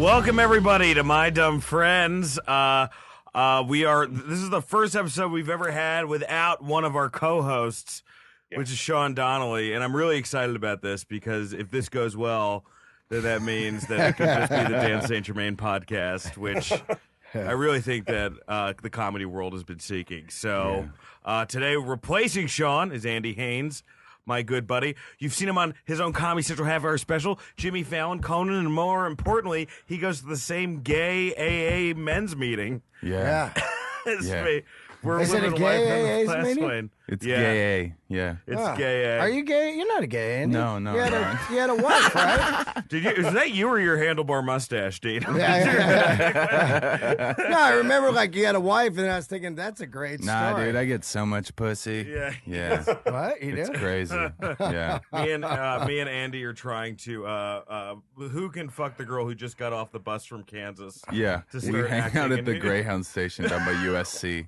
Welcome everybody to My Dumb Friends. This is the first episode we've ever had without one of our co-hosts, which is Sean Donnelly, and I'm really excited about this because if this goes well, then that means that it could just be the Dan St. Germain podcast, which I really think that the comedy world has been seeking. So today, replacing Sean is Andy Haynes, my good buddy. You've seen him on his own Comedy Central half-hour special, Jimmy Fallon, Conan, and more importantly, he goes to the same gay AA men's meeting. Yeah. As me. We're Is it a living gay life on the AA fast meeting? lane. It's gay. Yeah. It's gay. Are you gay? You're not a gay, Andy. No. You had a wife, right? Is that you or your handlebar mustache, Dean? No, I remember like you had a wife, and I was thinking that's a great story. Nah, dude, I get so much pussy. Yeah. What you do? It's crazy. Yeah. Me and Andy are trying to who can fuck the girl who just got off the bus from Kansas? Yeah. To We start hang out acting at the in- Greyhound station down by USC.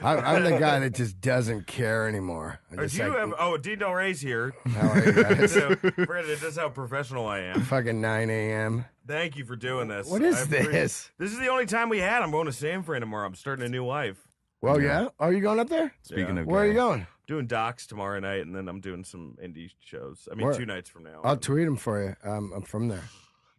I'm the guy that just doesn't care anymore. I Do just you like, have? Dean Delray's here. how are you guys? So, Brandon, that's how professional I am. Fucking 9 a.m. Thank you for doing this. What is I appreciate- this? This is the only time we had. I'm going to San Fran tomorrow. I'm starting a new life. Well, yeah. Are you going up there? Speaking of Where are gay. you going? Doing docs tomorrow night, and then I'm doing some indie shows. I mean, Where? 2 nights from now. I'll tweet them for you. I'm from there.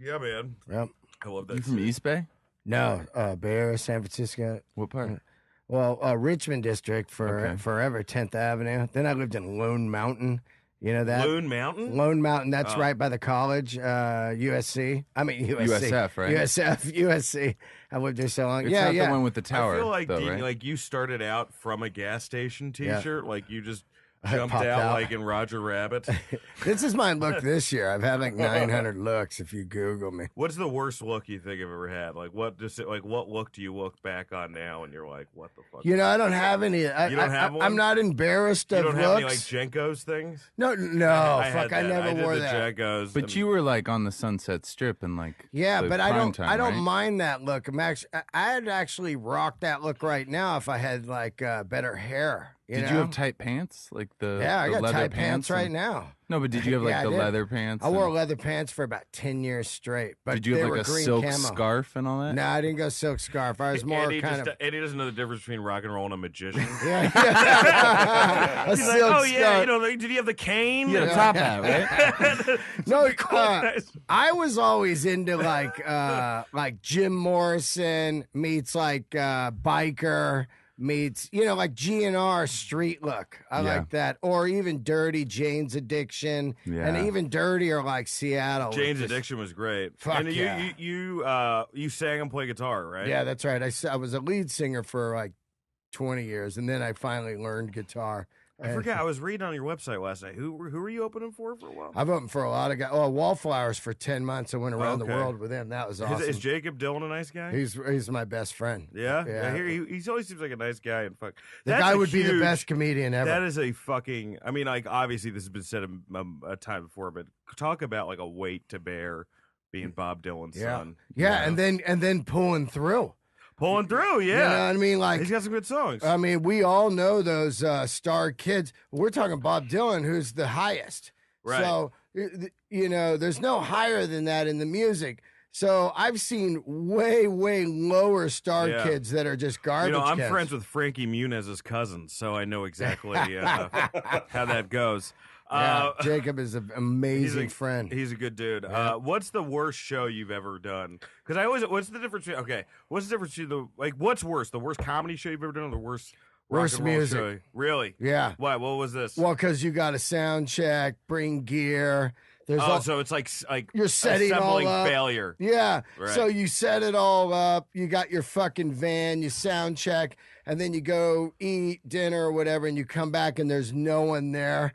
Yeah, man. Yep. I love that. You from city. East Bay? No, Bay Area, San Francisco. What part? Well, Richmond District for Okay. forever, 10th Avenue. Then I lived in Lone Mountain. You know that? Loon Mountain? Lone Mountain, that's right by the college, USC. I mean, USC. USF, right? USC. I lived there so long. It's yeah, not yeah. the one with the tower, I feel like though, Dean, right? like you started out from a gas station T-shirt, like you just jumped popped out out. like in Roger Rabbit. This is my look this year. I've had like 900 looks if you Google me. What's the worst look you think I've ever had? Like what look do you look back on now and you're like, what the fuck? You know, I don't have any. You don't have one? I'm not embarrassed You of don't have any like looks. Jenkos things? No, I fuck, I had that. never did wore the that. Jenkos. But and- you were like on the Sunset Strip and like Yeah, the but I prime don't. time, I don't right? mind that look. I'd actually rock that look right now if I had like better hair. Did know? you have tight pants? Like the Yeah, I the got leather tight pants right and- now. No, but did you have like Yeah, I the did. leather pants? I wore and- leather pants for about 10 years straight. But Did you they have were like a green silk camo. scarf and all that? No, I didn't go silk scarf. I was more Andy, kind of. Andy doesn't know the difference between rock and roll and a magician. Yeah, a He's like, silk oh yeah, scarf. you know, like, did he have the cane? You had a top hat, right? No, Nice. I was always into like Jim Morrison meets like biker meets like GNR street look. I Yeah. like that, or even Dirty Jane's Addiction, Yeah. and even dirtier like Seattle. Jane's Just- Addiction was great. Fuck and yeah. you sang and play guitar, right? Yeah, that's right. I was a lead singer for like 20 years, and then I finally learned guitar. I forgot. I was reading on your website last night. Who were you opening for a while? I've opened for a lot of guys. Oh, Wallflowers for 10 months. I went around the Okay. world with him. That was awesome. Is Jacob Dylan a nice guy? He's my best friend. Yeah, Yeah. I hear he always seems like a nice guy. And fuck, The that's guy a would be the huge- best comedian ever. That is a fucking. I mean, like obviously this has been said a time before, but talk about like a weight to bear being Bob Dylan's yeah. son. Yeah, you know? and then pulling through. pulling through. You know Yeah, what I mean? Like, he's got some good songs. I mean, we all know those star kids. We're talking Bob Dylan, who's the highest. Right. So, there's no higher than that in the music. So I've seen way, way lower star Yeah. kids that are just garbage I'm kids. friends with Frankie Muniz's cousin, so I know exactly how that goes. Yeah, Jacob is an amazing friend. He's a good dude. Yeah. What's the worst show you've ever done? Because what's the difference? What's the difference between what's worse, the worst comedy show you've ever done, or the worst rock Worst and roll music. show? Really? Yeah. Why? What was this? Well, because you got to sound check, bring gear. There's So it's like you're setting it all assembling up. failure. Yeah. Right. So you set it all up. You got your fucking van, you sound check, and then you go eat dinner or whatever, and you come back and there's no one there.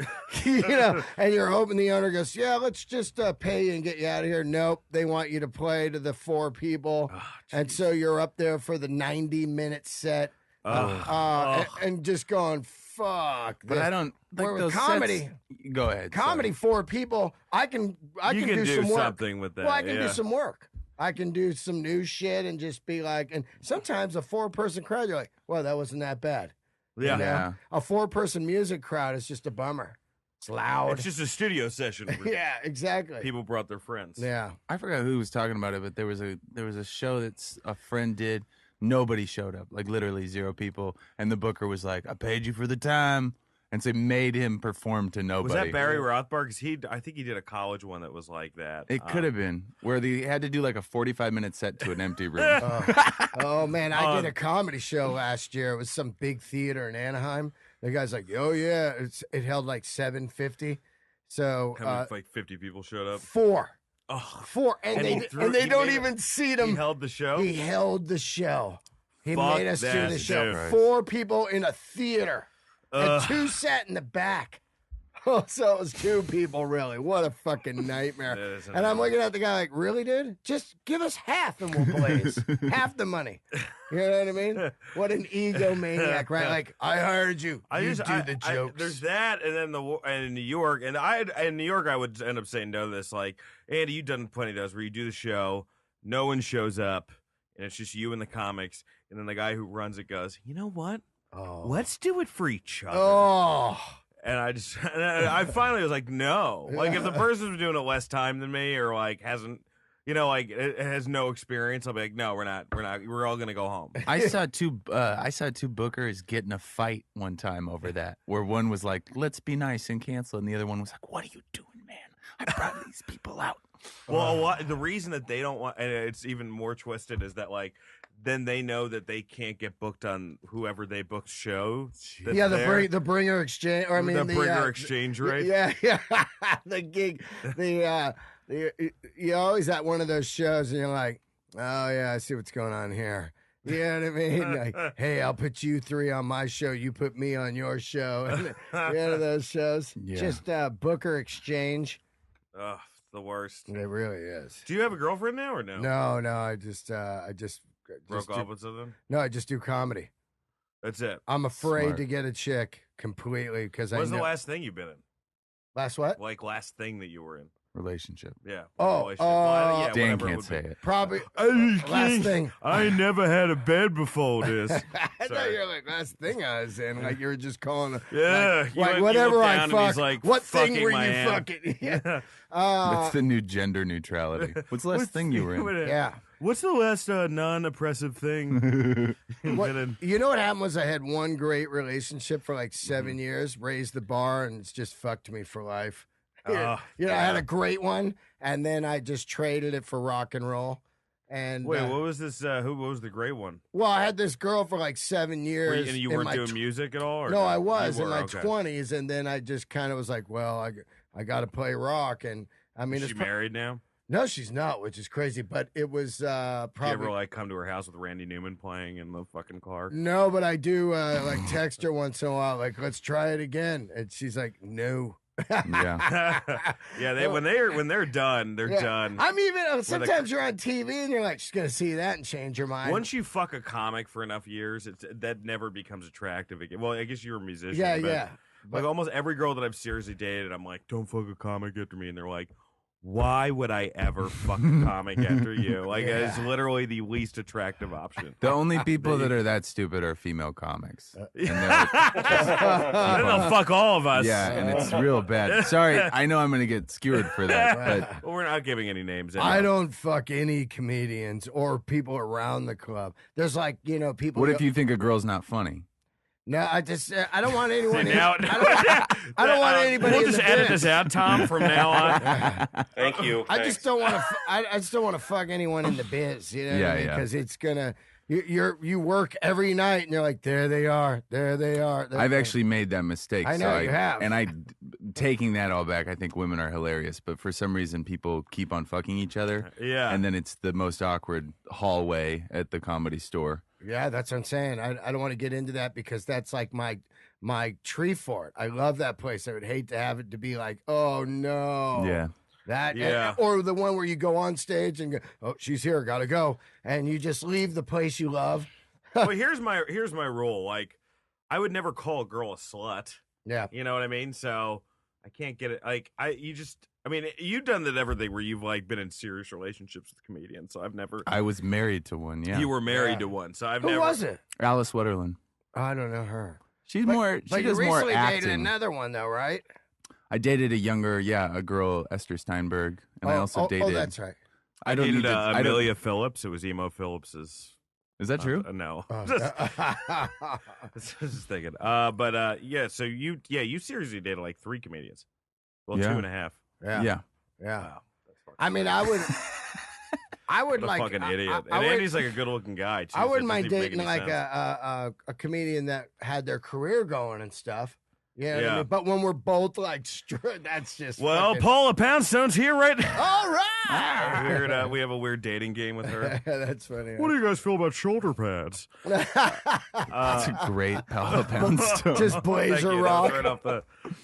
And you're hoping the owner goes, yeah, let's just pay you and get you out of here. Nope. They want you to play to the 4 people. And so you're up there for the 90-minute set. And just going, fuck. But this. I don't think Where with those comedy. sets- Go ahead. Comedy, 4 people, I can You can do do some work. something with that. Well, I can yeah. do some work. I can do some new shit and just be like, and sometimes a 4-person crowd, you're like, well, that wasn't that bad. Yeah. You know? Yeah. A 4-person music crowd is just a bummer. It's loud. It's just a studio session. Where Yeah, exactly. people brought their friends. Yeah. I forgot who was talking about it, but there was a show that a friend did. Nobody showed up, like literally 0 people, and the booker was like, "I paid you for the time," and so made him perform to nobody. Was that Barry Rothbard? Because I think he did a college one that was like that. It could have been where they had to do like a 45-minute set to an empty room. Oh man, I did a comedy show last year. It was some big theater in Anaheim. The guy's like, "Oh yeah, it held like 750." So How many, like 50 people showed up? 4. Oh, 4, and they don't even seat him. He held the show. He held the show. He Fuck made us do that the show. dude. 4 people in a theater, and 2 sat in the back. Oh, so it was 2 people, really. What a fucking nightmare. That is And I'm looking at the guy like, really, dude? Just give us half and we'll blaze. Half the money. You know what I mean? What an egomaniac, right? Like, I hired you. You do the jokes. There's that, and then and in New York, and in New York, I would end up saying no to this. Like, Andy, you've done plenty of those where you do the show, no one shows up, and it's just you and the comics, and then the guy who runs it goes, you know what? Oh. Let's do it for each other. Oh. And I finally was like, no. Like, if the person's been doing it less time than me, or like hasn't, like it has no experience, I'll be like, no, we're not. We're all gonna go home. I saw two bookers get in a fight one time over that, where one was like, "Let's be nice and cancel," and the other one was like, "What are you doing, man? I brought these people out." Well, the reason that they don't want, and it's even more twisted, is that like then they know that they can't get booked on whoever they booked show. Yeah, the bringer exchange, or I mean the bringer exchange rate. Yeah, the gig, you're always at one of those shows and you're like, oh yeah, I see what's going on here. You know what I mean? Like, hey, I'll put you 3 on my show. You put me on your show. You know those shows? Yeah. Just booker exchange. Ugh, the worst. It really is. Do you have a girlfriend now or no? No, I just Broke off with something? No, I just do comedy. That's it. I'm afraid Smart. to get a chick completely because I What's know. the last thing you've been in? Last what? Like last thing that you were in? Relationship. Yeah. Oh, relationship. Well, yeah, Dan whatever it can't would say be. it. Probably Last last thing. I never had a bed before this. I thought Sorry. you were like last thing I was in. Like you were just calling. Yeah, Like whatever I and he's fuck. like, What thing fucking were my you hand. fucking? Yeah. That's the new gender neutrality. What's the last thing you were in? Yeah. What's the last non-oppressive thing? You know what happened was I had one great relationship for like Mm-hmm. 7 years, raised the bar, and it's just fucked me for life. Ah, I had a great one, and then I just traded it for rock and roll. And Wait, what was this? What was the great one? well, I had this girl for like 7 years. And you in weren't my doing music at all? Or No, I You was in were, my okay. 20s, and then I just kind of was like, well, I got to play rock, and I mean, Is she married now? no, she's not, which is crazy, but it was Did you probably ever like come to her house with Randy Newman playing in the fucking car? no, but I do like text her once in a while, like, let's try it again, and she's like, no. Yeah. Yeah, when they're done, they're Yeah. done. I'm even sometimes you're on TV and you're like, she's gonna see that and change her mind. Once you fuck a comic for enough years, that never becomes attractive again. Well, I guess you're a musician. yeah, but, yeah. Like almost every girl that I've seriously dated, I'm like, don't fuck a comic after me, and they're like, why would I ever fuck a comic after you? Like, it's literally the least attractive option. The only people that are that stupid are female comics. And they're Then they'll fuck all of us. yeah, and it's real bad. Sorry, I know I'm going to get skewered for that, but Well, we're not giving any names. I don't fuck any comedians or people around the club. There's like, people. what if you think a girl's not funny? No, I don't want anyone. Now, I don't want anybody. We'll in just the edit biz. this out, Tom, from now on. Thank you. I just don't want to. I just don't want to fuck anyone in the biz. You know what I mean? Yeah. Because it's gonna. You work every night and you're like, there they are. I've actually made that mistake. I know you have. And taking that all back, I think women are hilarious, but for some reason people keep on fucking each other. Yeah. And then it's the most awkward hallway at the Comedy Store. Yeah, that's what I'm saying. I don't want to get into that because that's like my tree fort. I love that place. I would hate to have it to be like, oh no. Yeah. That Yeah. or the one where you go on stage and go, oh, she's here, gotta go, and you just leave the place you love. Well, here's my rule. Like, I would never call a girl a slut. Yeah. You know what I mean? So I can't get it. Like, you've done that everything where you've like been in serious relationships with comedians. So I've never. I was married to one, yeah. You were married Yeah. to one. So I've Who never. was it? Alice Wetterland. I don't know her. She's But more. She you does more recently dated acting. another one though, right? I dated a girl, Esther Steinberg, and I also dated. Oh, that's right. I don't dated need to. Amelia Phillips. It was Emo Phillips's. Is that true? No. Oh. Just thinking. Yeah. So you seriously dated like 3 comedians. Well, Yeah. 2.5. Yeah. Wow. I mean, I would What a like fucking idiot. I And would- Andy's like a good-looking guy too. I so it wouldn't doesn't mind even make dating any like sense. a comedian that had their career going and stuff. You know what I Yeah. mean? But when we're both like, that's just Well, fucking- Paula Poundstone's here right now. All right. We have a weird dating game with her. That's funny. What do you guys feel about shoulder pads? That's a great Paula Poundstone. Just Thank Blazer you. Rock. That was right off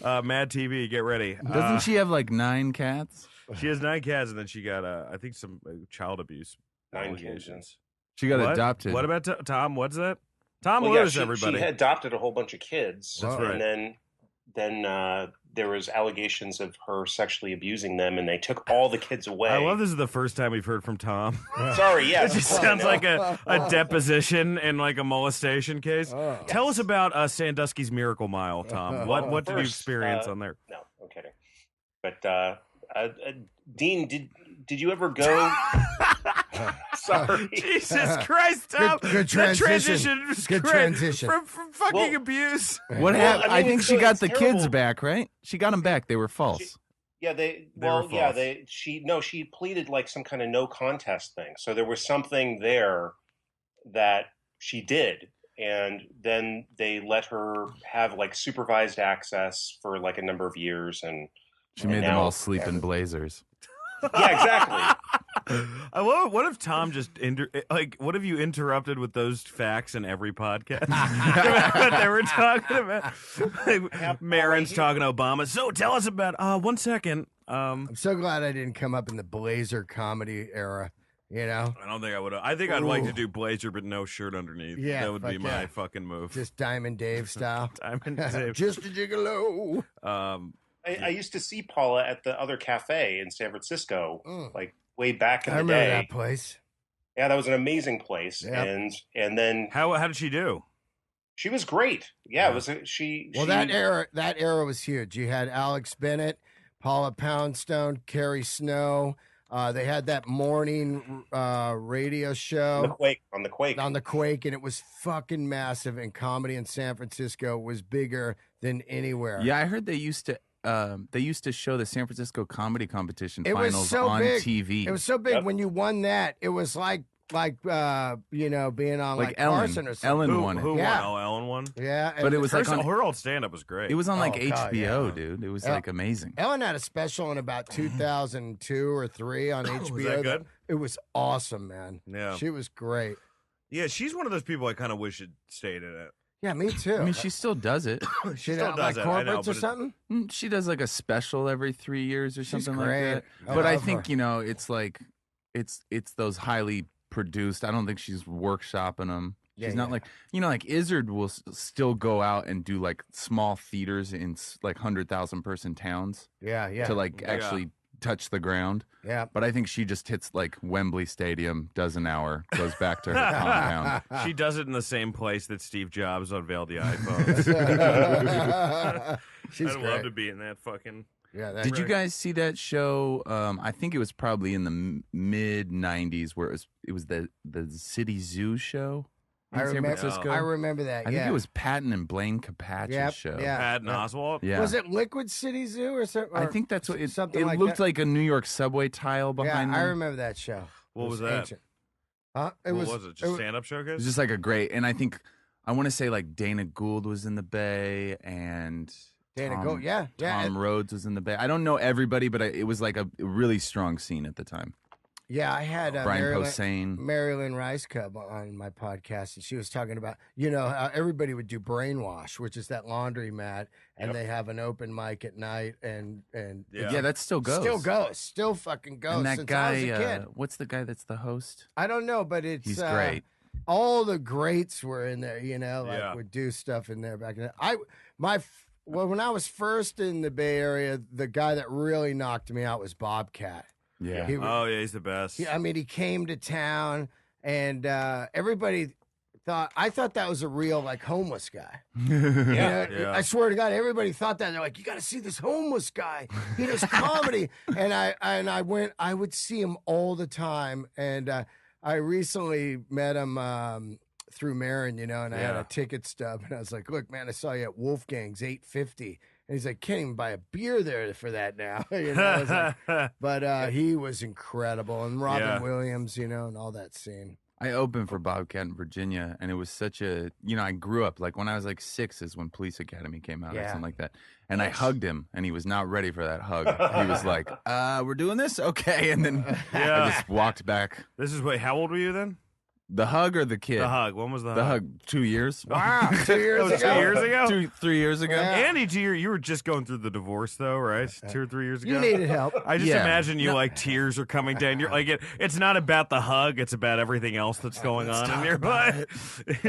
the Mad TV. Get ready. Doesn't she have like 9 cats? She has 9 cats, and then she got, I think, some child abuse 9 kids. allegations. She got What? adopted. What about Tom? What's that? Tom Well, Lewis, yeah, everybody. she had adopted a whole bunch of kids. That's right. And then there was allegations of her sexually abusing them, and they took all the kids away. I love this is the first time we've heard from Tom. Sorry, yeah. It just sounds like a deposition in like a molestation case. Oh. Tell us about Sandusky's Miracle Mile, Tom. What did you First, experience on there? No, I'm kidding. But Dean, did you ever go? Sorry. Jesus Christ, Tom! Good That transition. was Good great. transition. From fucking Well- abuse. What Well, happened? I I, mean, think it's she so- got it's the kids terrible. back, right? She got them back. They were false. Yeah, They were false. She pleaded like some kind of no contest thing. So there was something there that she did, and then they let her have like supervised access for like a number of years, and She made them now- all sleep in blazers. yeah, exactly. I love it. What if Tom just what if you interrupted with those facts in every podcast? What they were talking about. Like, Marin's talking to Obama. So tell us about 1 second. I'm so glad I didn't come up in the Blazer comedy era. You know, I don't think I would. I think I'd like to do blazer, but no shirt underneath. Yeah, that would be fuck my yeah. fucking move. just Diamond Dave style. Diamond Dave. Just a gigolo. I used to see Paula at the other cafe in San Francisco, like way back in I the remember day. that place. Yeah, that was an amazing place, Yep. and then How did she do? she was great. Yeah, it was she. Well, that era was huge. You had Alex Bennett, Paula Poundstone, Carrie Snow. They had that morning radio show on the Quake. on the Quake, and it was fucking massive. And comedy in San Francisco was bigger than anywhere. Yeah, I heard they used to show the San Francisco comedy competition It was finals so on big. TV. It was so big Yep. when you won that. It was like being on like Ellen. Carson or something. Ellen won it. Who Yeah. won? Oh, Ellen won. Yeah, But it was like Her, on, her old stand-up was great. it was on like Oh, God, HBO, yeah. dude. It was Yeah. like amazing. Ellen had a special in about 2002 or 3 on HBO. Was that good? It was awesome, man. Yeah. She was great. Yeah, she's one of those people I kind of wish had stayed in it. Yeah, me too. I mean, she still does it. she still like does it, I know, corporates but or it- something. She does like a special every 3 years or She's something great. like that. I But I love think her. it's like it's those highly produced. I don't think she's workshopping them. Yeah, She's not yeah. like Izzard will still go out and do like small theaters in like 100,000 person towns Yeah, yeah, to like Yeah. actually touch the ground. yeah. But I think she just hits like Wembley Stadium, does an hour, goes back to her compound. She does it in the same place that Steve Jobs unveiled the iPhones. She's I'd great. love to be in that fucking. Yeah, that's Did you great. guys see that show? I think it was probably in the mid '90s, where it was the City Zoo show in I San remember. Francisco. I remember that. I yeah. think it was Patton and Blaine Capatch's Yep, show. yeah. Patton Oswalt. Yeah. Was it Liquid City Zoo or something? I think that's what it. something It like looked that? like a New York subway tile Yeah, behind I them. remember that show. What It was that? ancient. Huh? It What was was it? Just stand-up It showcase? was just like a great, and I think I want to say like Dana Gould was in the Bay and Dana Tom, Gould. Yeah, yeah. Tom Rhodes was in the Bay. I don't know everybody, but it was like a really strong scene at the time. Yeah, I had Brian Marilyn, Posehn. Marilyn Rice Cub on my podcast, and she was talking about, how everybody would do Brainwash, which is that laundromat, and Yep. they have an open mic at night, and Yeah, that still goes. still fucking goes. And that since I was a guy, kid. what's the guy that's the host? I don't know, but it's He's great. All the greats were in there, Yeah. would do stuff in there back in the when I was first in the Bay Area, the guy that really knocked me out was Bobcat. Yeah. He- Oh yeah, he's the best. He came to town, and everybody I thought that was a real like homeless guy. Yeah. I swear to God, everybody thought that. They're like, you got to see this homeless guy. He does comedy, and I went. I would see him all the time, and I recently met him through Marin, and I had a ticket stub, and I was like, look, man, I saw you at Wolfgang's, $8.50. And he's like, can't even buy a beer there for that now. I was like, but he was incredible. And Robin Williams, and all that scene. I opened for Bobcat in Virginia, and it was such a, I grew up, like when I was like 6 is when Police Academy came out or something like that. And I hugged him, and he was not ready for that hug. He was like, we're doing this? Okay. And then I just walked back. How old were you then? The hug or the kid? The hug. When was the hug? The hug, 2 years. Wow, 2 years ago. 2 years ago? 3 years ago. Yeah. Andy, you were just going through the divorce, though, right? 2 or 3 years ago? You needed help. I just imagine you, like, tears are coming down. You're like, it's not about the hug. It's about everything else that's going on in your life. It's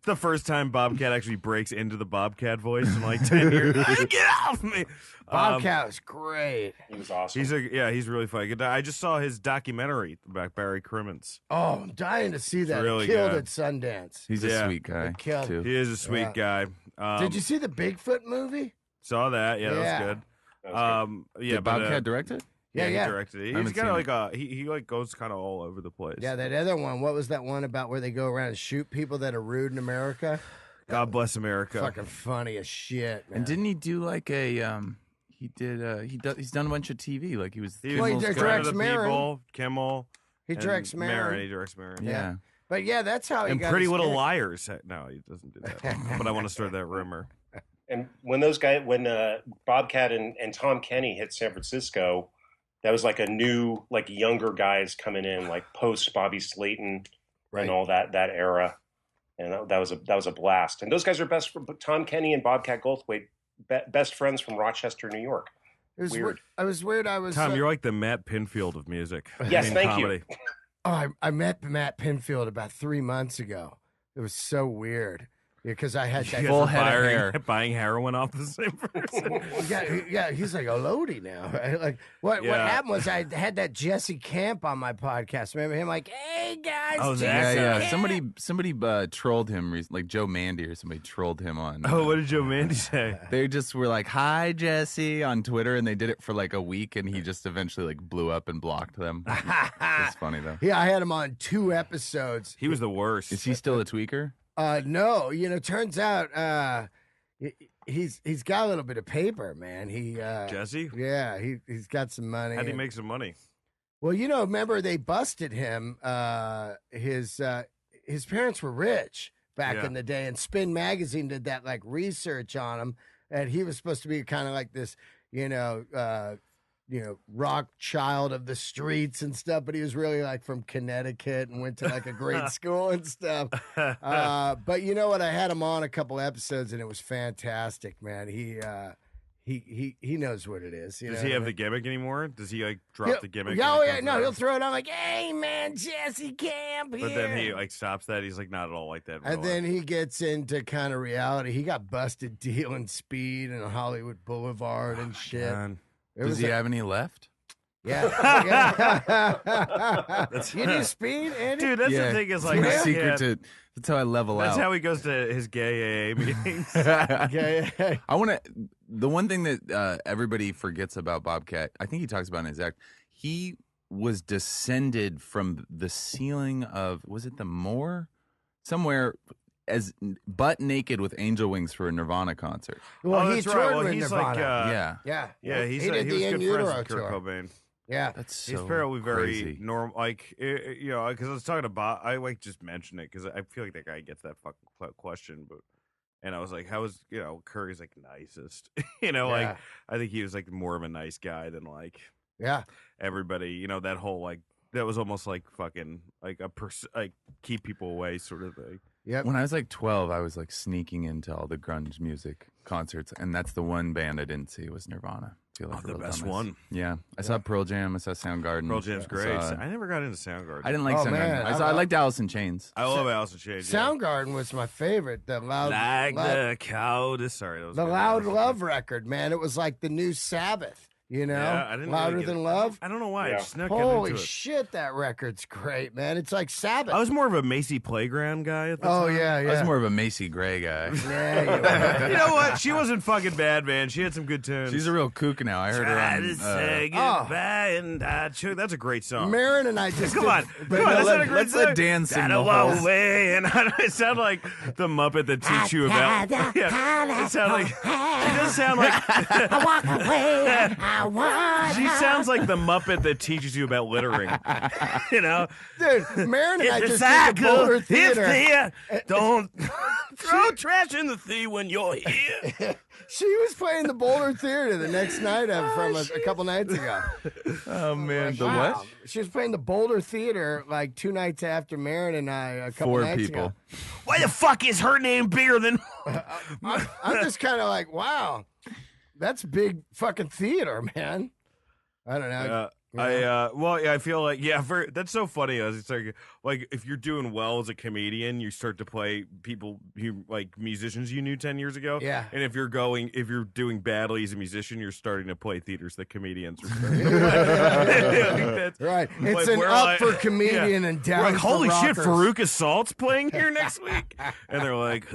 the first time Bobcat actually breaks into the Bobcat voice in, like, 10 years. Get off me! Bobcat was great. He was awesome. He's really funny. I just saw his documentary about Barry Crimmins. Oh, I'm dying to see that. really Killed good. at Sundance. He's a sweet guy, killed. too. He is a sweet guy. Did you see the Bigfoot movie? Saw that? Yeah, that was good. That was good. Did Bobcat direct it? Yeah, Yeah. he directed it. He's haven't kind of seen like he like goes kind of all over the place. Yeah, that other one. What was that one about where they go around and shoot people that are rude in America? God bless America. Fucking funny as shit, man. And didn't he do like a he's done a bunch of TV, like he was He Well, he was directs Friend of the Marin. People, Kimmel. He directs and Marin. He directs Marin. yeah. But yeah, that's how he And got Pretty his Little gig. Liars. No, he doesn't do that. But I want to start that rumor. And when Bobcat and Tom Kenny hit San Francisco, that was like a new, like younger guys coming in, like post Bobby Slayton and all that era. And that was a blast. And those guys are Tom Kenny and Bobcat Goldthwait, best friends from Rochester, New York. It was Weird. I was weird. I was Tom, you're like the Matt Pinfield of music. Yes, in thank you. comedy. Oh, I met Matt Pinfield about 3 months ago. It was so weird because I had that You guys Full are head of hair. buying heroin off the same person. Yeah, he's like a loadie now. Right? Like what Yeah. happened was I had that Jesse Camp on my podcast. Remember him? Like, hey guys, Oh, Jesse that Yeah, guy. Camp. Somebody trolled him, like Joe Mandy or somebody trolled him on. Oh, what did Joe Mandy say? They just were like, "Hi, Jesse" on Twitter, and they did it for like a week, and he just eventually like blew up and blocked them. It's funny though. Yeah, I had him on 2 episodes. He was the worst. Is he still a tweaker? No, turns out he's got a little bit of paper, man. He Jesse? yeah, he's got some money. How would he and- make some money? Well, remember they busted him. His parents were rich back Yeah. in the day, and Spin Magazine did that like research on him, and he was supposed to be kind of like this, rock child of the streets and stuff, but he was really like from Connecticut and went to like a great school and stuff. But you know what? I had him on a couple episodes, and it was fantastic, man. He knows what it is. Does he have the gimmick anymore? Does he like drop He'll- the gimmick? Yeah, and oh, it yeah, comes no, around? he'll throw it on like, "Hey, man, Jesse Camp here." But then he like stops that. He's like not at all like that. in and real then life. he gets into kind of reality. He got busted dealing speed and Hollywood Boulevard and shit. Man. It Does was he a- have any left? Yeah. You do speed, Andy? Dude, that's Yeah, the thing is it's like my I secret can't- to. That's how I level That's out. how he goes to his gay AA meetings. Okay. I want to. The one thing that everybody forgets about Bobcat, I think he talks about in his act. He was descended from the ceiling of, was it the Moor, somewhere, as butt naked with angel wings for a Nirvana concert. Well, he that's toured right. Well, with he's Nirvana. like Yeah. yeah. yeah, he he did was the In good friends Utero with Kurt tour. Cobain. Yeah. That's so He's apparently very crazy. normal. Like because I was talking to Bob. I like just mentioned it because I feel like that guy gets that fucking question. But and I was like, how was Curry's like nicest? Like Yeah. I think he was like more of a nice guy than like Yeah. everybody. That whole like that was almost like fucking like like keep people away sort of thing. Yep. When I was like 12, I was like sneaking into all the grunge music concerts, and that's the one band I didn't see was Nirvana. I feel like a the real best dumbass. one. Yeah, I saw Pearl Jam. I saw Soundgarden. Pearl Jam's I great. saw- I never got into Soundgarden. I didn't like Oh, Soundgarden. man, I liked Alice in Chains. I love Alice in Chains. yeah. Soundgarden was my favorite. The loud, Like loud the cow. Sorry, that was the good. Loud Love record, man. It was like the new Sabbath. You know, Yeah, I didn't Louder really get Than it. Love. I don't know why. I Yeah. just snuck Holy into it. shit, that record's great, man. It's like Sabbath. I was more of a Macy Playground guy at the time. Oh yeah, yeah. I was more of a Macy Gray guy. Yeah, you were. You know what? She wasn't fucking bad, man. She had some good tunes. She's a real kook now. I heard her Try on. to say goodbye and die. That's a great song. Marin and I just Come did- on, but come on. no, That's let- not a great let's song. let Dan sing Gotta the walk whole- away, and I sound like the Muppet that teach you about. Yeah, it sound like she does sound like. I walk away. I want. She sounds like the Muppet that teaches you about littering. You know, Dude, Marin and I it's just a did the Boulder cycle. It's Theater. here. Don't throw trash in the sea when you're here. She was playing the Boulder Theater the next night from a couple nights ago. Oh man, the Wow. what? She was playing the Boulder Theater like 2 nights after Marin and I a couple 4 nights people. ago. Why the fuck is her name bigger than? I'm just kind of like, wow, that's big fucking theater, man. I don't know. I feel like that's so funny. It's like if you're doing well as a comedian, you start to play people who like musicians you knew 10 years ago. Yeah. And if you're doing badly as a musician, you're starting to play theaters that comedians are starting to play. Right. Like, It's an we're up like- for comedian yeah. and We're down like, for holy shit, rockers. Farouk Assault's playing here next week. And they're like,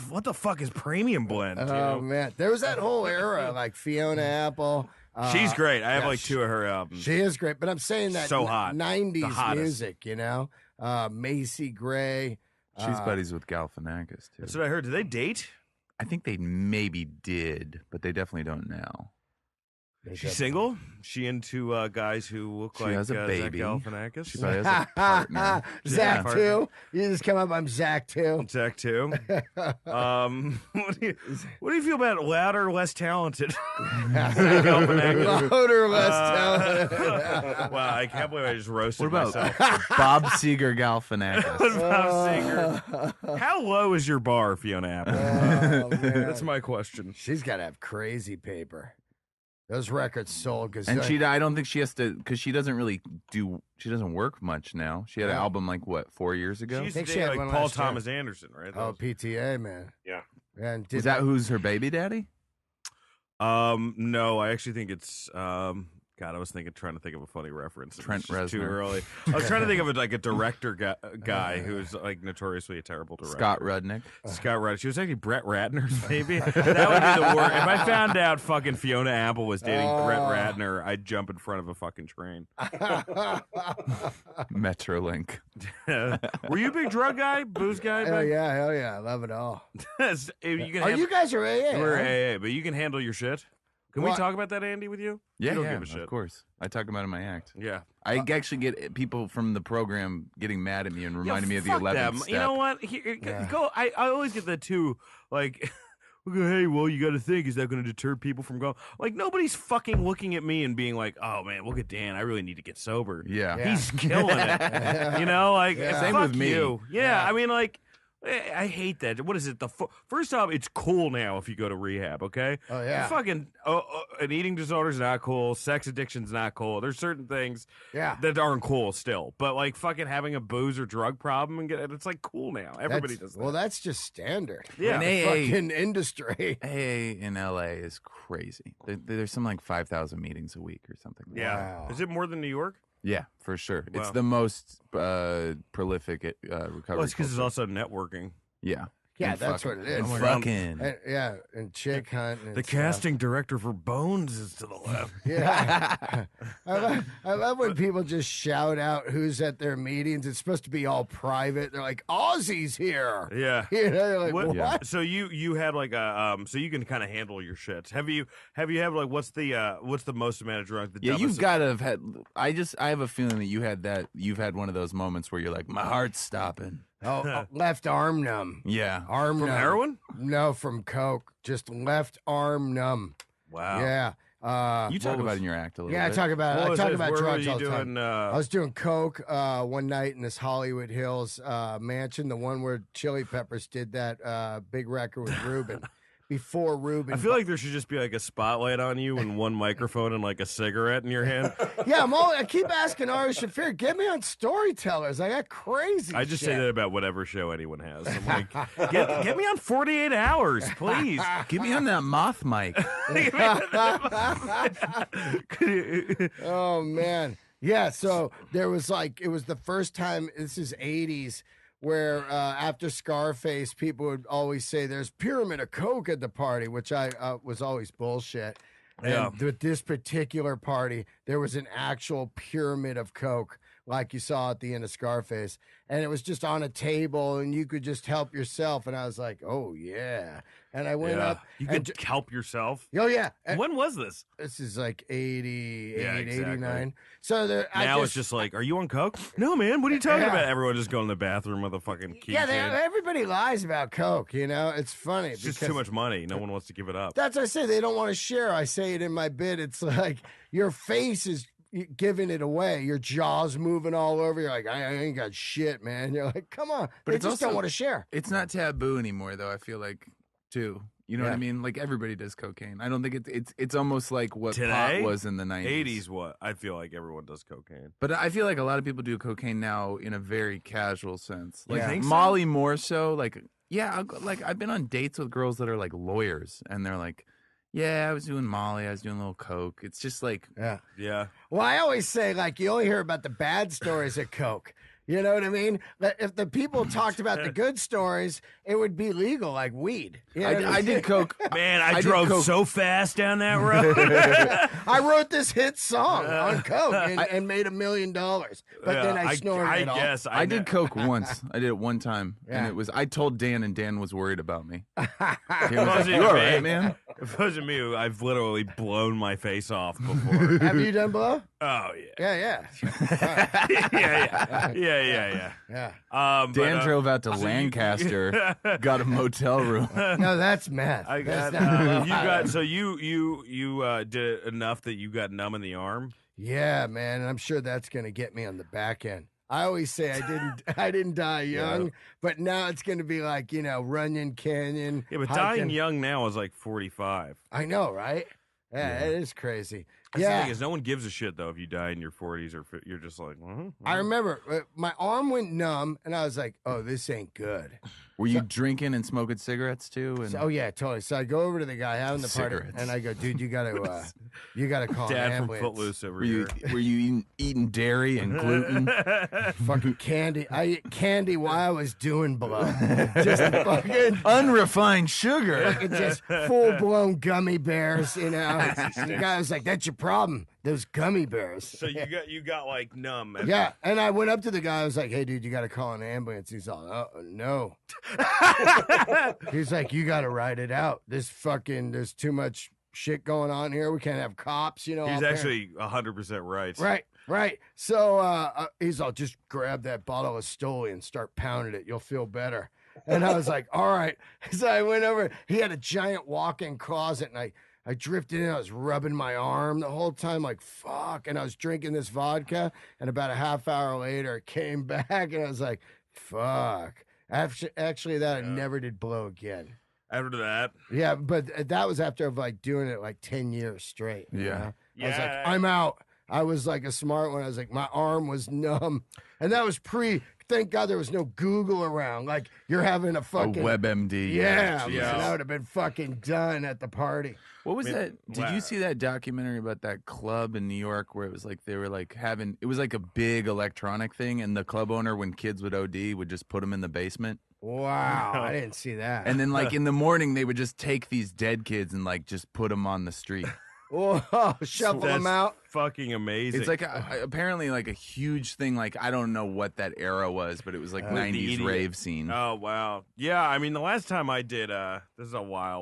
what the fuck is Premium Blend? You Oh, know? man. There was that whole era, like Fiona Apple. She's great. I have yeah, like 2 of her albums. She is great, but I'm saying that So hot. The 90s hottest. music, you know? Macy Gray. She's buddies with Galifianakis too. That's what I heard. Did they date? I think they maybe did, but they definitely don't now. She's single? She into guys who look She like has a Zach baby. Galifianakis? She probably has a partner. Zach Yeah. too. You just come up. I'm Zach too. Zach too. What do you feel about louder, less talented? Zach Galifianakis. Louder, less talented. Wow, I can't believe I just roasted What about myself. Bob Seger Galifianakis? What about Singer? How low is your bar, Fiona Apple? Oh, man. That's my question. She's got to have crazy paper. Those records sold because And I don't think she has to, because she doesn't really she doesn't work much now. She had an Yeah. album like, what, 4 years She ago? used think to she date had like one Paul last year. Thomas Anderson, right? Oh, PTA, man. Yeah. And Is that who's her baby daddy? No, I actually think it's God, I was trying to think of a funny reference. It was Trent just too Reznor. early. I was trying to think of a director guy who's like notoriously a terrible director. Scott Rudnick. Scott Rudnick. She was actually Brett Ratner's baby. That would be the worst. If I found out fucking Fiona Apple was dating Brett Ratner, I'd jump in front of a fucking train. Metrolink. Were you a big drug guy, booze guy? Hell yeah, hell yeah. I love it all. You Guys are AA? We're huh? AA, but you can handle your shit. Can What? we talk about that, Andy, with you? Yeah, you don't yeah, give a shit. of course. I talk about it in my act. Yeah. I actually get people from the program getting mad at me and reminding me of the fuck 11th them. step. You know what? Here, Yeah. go. I always get that too. Like, hey, well, you got to think, is that going to deter people from going? Like, nobody's fucking looking at me and being like, oh man, look at Dan. I really need to get sober. Yeah. Yeah. He's killing it. You know, like, Yeah. Same fuck with me. you. Yeah, Yeah. I mean, like. I hate that. What is it? First off, it's cool now if you go to rehab. Okay. Oh, yeah. Fucking an eating disorder's not cool. Sex addiction's not cool. There's certain things Yeah. that aren't cool still. But like fucking having a booze or drug problem and it's like cool now. Everybody does that. Well, that's just standard. Yeah. In The AA, fucking industry. AA in LA is crazy. There's some like 5,000 meetings a week or something. Yeah. Wow. Is it more than New York? Yeah, for sure. It's Wow. the most prolific recovery. Well, it's because it's culture. also networking. Yeah. Yeah, And that's fucking- what it is. and Oh my God. fucking. Yeah, and chick hunt. And The stuff. casting director for Bones is to the left. Yeah. I love when people just shout out who's at their meetings. It's supposed to be all private. They're like, Aussie's here. Yeah. You know, you're like, What- what? Yeah. So you had like a so you can kind of handle your shit. Have you had like what's the most amount of drugs? The Yeah, you've dumbest- got to have had. I have a feeling that you had that. You've had one of those moments where you're like, my heart's stopping. Left arm numb. Yeah. Arm from numb. heroin. No, from coke. Just left arm numb. Wow. Yeah. You talk about it in your act a little Yeah, I bit. talk about What I was talk this? about Where were drugs you all the time. doing? I was doing coke one night in this Hollywood Hills mansion, the one where Chili Peppers did that big record with Ruben. before Ruben. I feel like there should just be like a spotlight on you and one microphone and like a cigarette in your hand. Yeah, I keep asking Ari Shaffir, get me on Storytellers. I got crazy I just shit. say that about whatever show anyone has. I'm like, get me on 48 Hours, please. Get me on that moth mic. Oh, man. Yeah, so there was like, it was the first time, this is 80s, where after Scarface, people would always say there's pyramid of coke at the party, which I was always bullshit. Yeah. And with this particular party, there was an actual pyramid of coke, like you saw at the end of Scarface. And it was just on a table, and you could just help yourself. And I was like, oh, yeah. And I went up. You could help yourself. Oh, yeah. When was this? This is like 88, Yeah, exactly. 89. So Now it's just like, are you on coke? No, man. What are you talking about? Everyone just going to the bathroom with a fucking key. Yeah, everybody lies about coke, you know? It's funny. It's just too much money. No one wants to give it up. That's what I say. They don't want to share. I say it in my bit. It's like your face is giving it away. Your jaw's moving all over. You're like, I ain't got shit, man. You're like, come on. But they it's just also, don't want to share. It's not taboo anymore, though, I feel like, too. You know what I mean? Like, everybody does cocaine. I don't think it's almost like what Today? pot was in the 90s. 80s, what? I feel like everyone does cocaine. But I feel like a lot of people do cocaine now in a very casual sense. Like, Yeah. Think so? Molly more so. Like, yeah, I've been on dates with girls that are, like, lawyers, and they're like, yeah, I was doing Molly. I was doing a little coke. It's just like... Yeah. Yeah. Well, I always say, like, you only hear about the bad stories of coke. You know what I mean? If the people talked about the good stories, it would be legal, like weed. You know what I I mean? did coke. Man, I did drove coke. so fast down that road. I wrote this hit song on coke and made $1 million. But then I snorted I it all. guess. I did coke once. I did it one time, Yeah. and it was. I told Dan, and Dan was worried about me. Dan was Wasn't like, "You all me. right, man?" If it wasn't me, I've literally blown my face off before. Have you done blow? Oh, yeah. Yeah. Yeah. Yeah. Dan drove out to Lancaster, got a motel room. No, that's meth. I got. That's not- You got. So you did enough that you got numb in the arm. Yeah, man, and I'm sure that's gonna get me on the back end. I always say I didn't die young, but now it's gonna be like, you know, Runyon Canyon. Yeah, but hiking. dying young now is like 45. I know, right? Yeah, it is crazy. That's the Yeah, thing is, no one gives a shit though if you die in your 40s or you're just like. I remember my arm went numb, and I was like, "Oh, this ain't good." Were you drinking and smoking cigarettes too? And Oh yeah, totally. So I go over to the guy having the party, Cigarettes. and I go, "Dude, you gotta call an Dad from ambulance." Footloose over were you here. eating dairy and gluten? Fucking candy. I ate candy while I was doing blow. Just fucking Unrefined sugar. fucking just full blown gummy bears, you know. The guy was like, "That's your problem, those gummy bears." So you got like numb. Yeah, and I went up to the guy. I was like, "Hey, dude, you got to call an ambulance." He's all, "Oh, no." He's like, "You got to ride it out. There's too much shit going on here. We can't have cops, you know." He's out there." actually 100% right. Right. So he's all, "Just grab that bottle of Stoli and start pounding it. You'll feel better." And I was like, "All right." So I went over. He had a giant walk-in closet, and I drifted in. I was rubbing my arm the whole time, like, fuck. And I was drinking this vodka. And about a half hour later, it came back, and I was like, fuck. Actually, I never did blow again. After that, Yeah, but that was after like doing it like 10 years straight. you Yeah. know? I was like, Yeah. I'm out. I was like a smart one. I was like, my arm was numb. And that was thank God there was no Google around. Like, you're having a A fucking. WebMD. Yeah, Jesus. man, I would have been fucking done at the party. What was that? Did wow. you see that documentary about that club in New York where it was like they were like having it was like a big electronic thing, and the club owner, when kids would OD, would just put them in the basement, Wow, I didn't see that. and then like in the morning they would just take these dead kids and like just put them on the street. Whoa, shuffle them that's out. fucking amazing. It's like apparently like a huge thing. Like I don't know what that era was, but it was like '90s idiot. rave scene. Oh wow, yeah. I mean, the last time I did, this is a while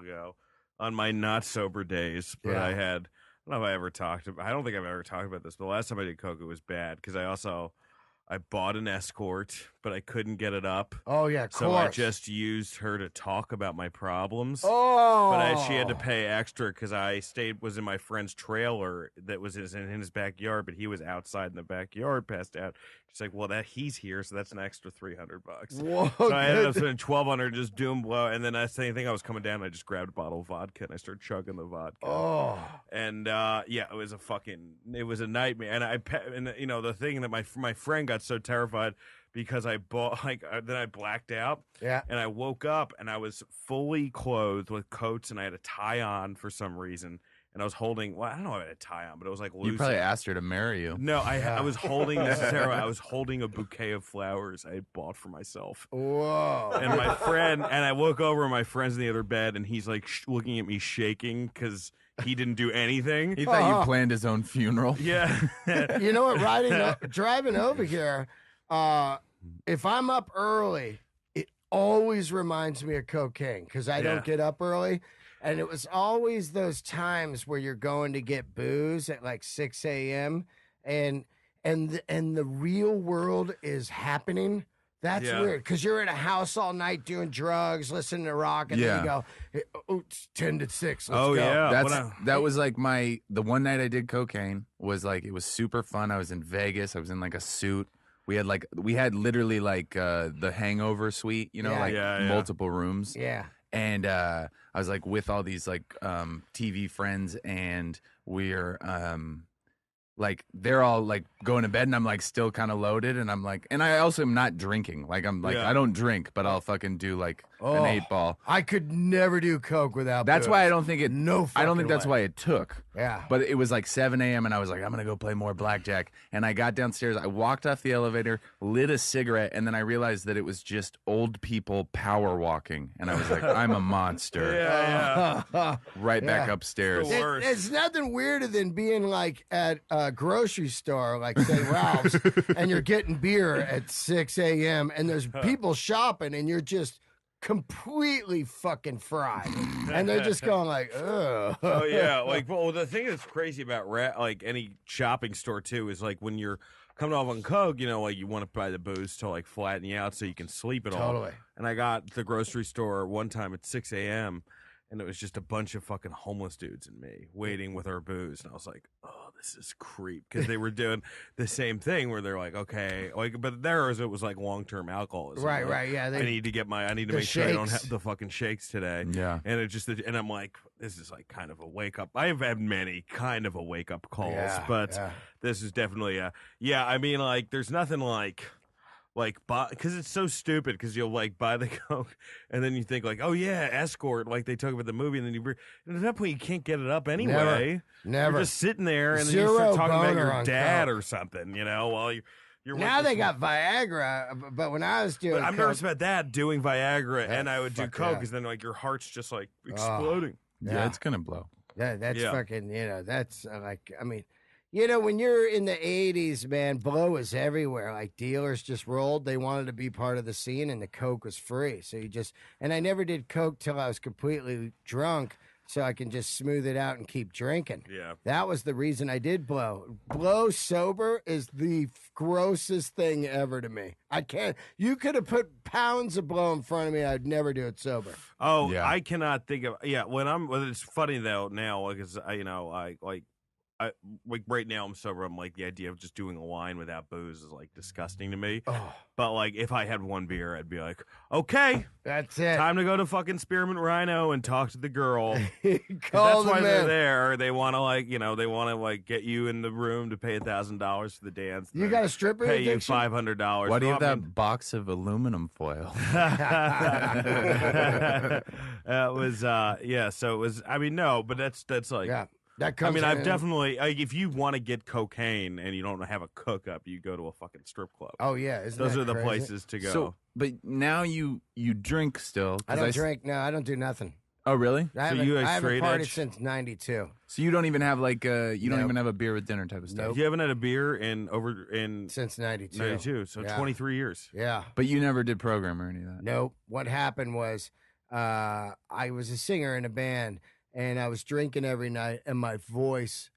ago, on my not sober days. But Yeah. I don't know if I ever talked about. I don't think I've ever talked about this. But the last time I did coke, it was bad because I bought an escort but I couldn't get it up. Oh yeah, of So I course. just used her to talk about my problems. Oh, But she had to pay extra because I was in my friend's trailer that was in his backyard, but he was outside in the backyard, passed out. She's like, well, he's here, so that's an extra $300. Whoa, So I ended up good. spending $1,200 just doing blow, and then I think I was coming down, and I just grabbed a bottle of vodka and I started chugging the vodka. Oh, And it was a nightmare. And the thing that my friend got so terrified because I bought then I blacked out. yeah. And I woke up and I was fully clothed with coats and I had a tie on for some reason. And I was holding, I don't know if I had a tie on, but it was like loose. You probably asked her to marry you. No, I was holding I was holding a bouquet of flowers I had bought for myself. Whoa. And my friend, and I look over and my friend's in the other bed and he's like looking at me shaking because he didn't do anything. He thought you planned his own funeral. Yeah. You know what? Driving over here, if I'm up early, it always reminds me of cocaine because I don't get up early. And it was always those times where you're going to get booze at like 6 a.m. and the real world is happening. That's weird because you're in a house all night doing drugs, listening to rock, and then you go, oh, it's 10 to 6. Let's go. Yeah. That was like the one night I did cocaine was like, it was super fun. I was in Vegas. I was in like a suit. We had literally like the Hangover suite, multiple rooms. Yeah. And I was like with all these like TV friends, and we're like they're all like going to bed, and I'm like still kind of loaded, and I'm like, and I also am not drinking. Like I'm like I don't drink, but I'll fucking do like an 8-ball. I could never do coke without. That's booze. why I don't think it. No, I don't think fucking that's way. why it took. Yeah. But it was like 7 a.m. and I was like, I'm gonna go play more blackjack. And I got downstairs. I walked off the elevator, lit a cigarette, and then I realized that it was just old people power walking. And I was like, I'm a monster. Yeah. Right back upstairs. The worst. It's nothing weirder than being like at a grocery store, like say Ralph's, and you're getting beer at 6 a.m. and there's people shopping, and you're just completely fucking fried, and they're just going like, ugh. Oh yeah, like the thing that's crazy about like any shopping store too is like when you're coming off on coke, like you want to buy the booze to like flatten you out so you can sleep it all. Totally. And I got to the grocery store one time at 6 a.m. and it was just a bunch of fucking homeless dudes and me waiting with our booze, and I was like, oh, this is creep, because they were doing the same thing where they're like, okay, like, but theirs it was like long-term alcoholism. Right, like, right, yeah. I need to make sure I don't shakes. have the fucking shakes today. Yeah. And I'm like, this is like kind of a wake up. I have had many kind of a wake up calls, but this is definitely I mean, like, there's nothing like because it's so stupid, because you'll like buy the coke and then you think like, oh yeah, escort, like they talk about the movie, and then and at that point you can't get it up anyway. Never. You're just sitting there and then Zero you start talking about boner your on dad coke. or something, while you're Now with they this- got Viagra, but when I was doing But I'm coke, nervous about that, doing Viagra, and I would do fuck coke, yeah. because then like your heart's just like exploding. Yeah, it's gonna blow. that's Yeah. fucking, that's like, I mean, when you're in the 80s, man, blow was everywhere. Like dealers just rolled. They wanted to be part of the scene, and the coke was free. So and I never did coke till I was completely drunk, so I can just smooth it out and keep drinking. Yeah. That was the reason I did blow. Blow sober is the grossest thing ever to me. I can't. You could have put pounds of blow in front of me. I'd never do it sober. Oh, Yeah. I cannot think of when it's funny though now, because like right now I'm sober. I'm like, the idea of just doing a line without booze is like disgusting to me. Oh, But like if I had one beer, I'd be like, okay, that's it. time to go to fucking Spearmint Rhino and talk to the girl. 'Cause Call that's the why they're man. there. They want to they want to like get you in the room to pay $1,000 for the dance. You got a stripper pay you addiction? $500. Why do you have No, I that mean- box of aluminum foil? It was so it was, I mean, no, but that's like, Yeah. That I comes mean, I've in- definitely, like, if you want to get cocaine and you don't have a cook up, you go to a fucking strip club. Oh yeah, isn't Those that are the crazy? places to go. So, but now you drink still. 'cause I don't s- drink. No, I don't do nothing. Oh, really? I So haven't, you a I haven't straight partied edge? since '92. So you don't even have like you don't Nope. even have a beer with dinner type of stuff. Nope. You haven't had a beer in Since '92. 92, so Yeah. 23 years. Yeah. But you never did program or any of that. Nope. What happened was, I was a singer in a band, and I was drinking every night, and my voice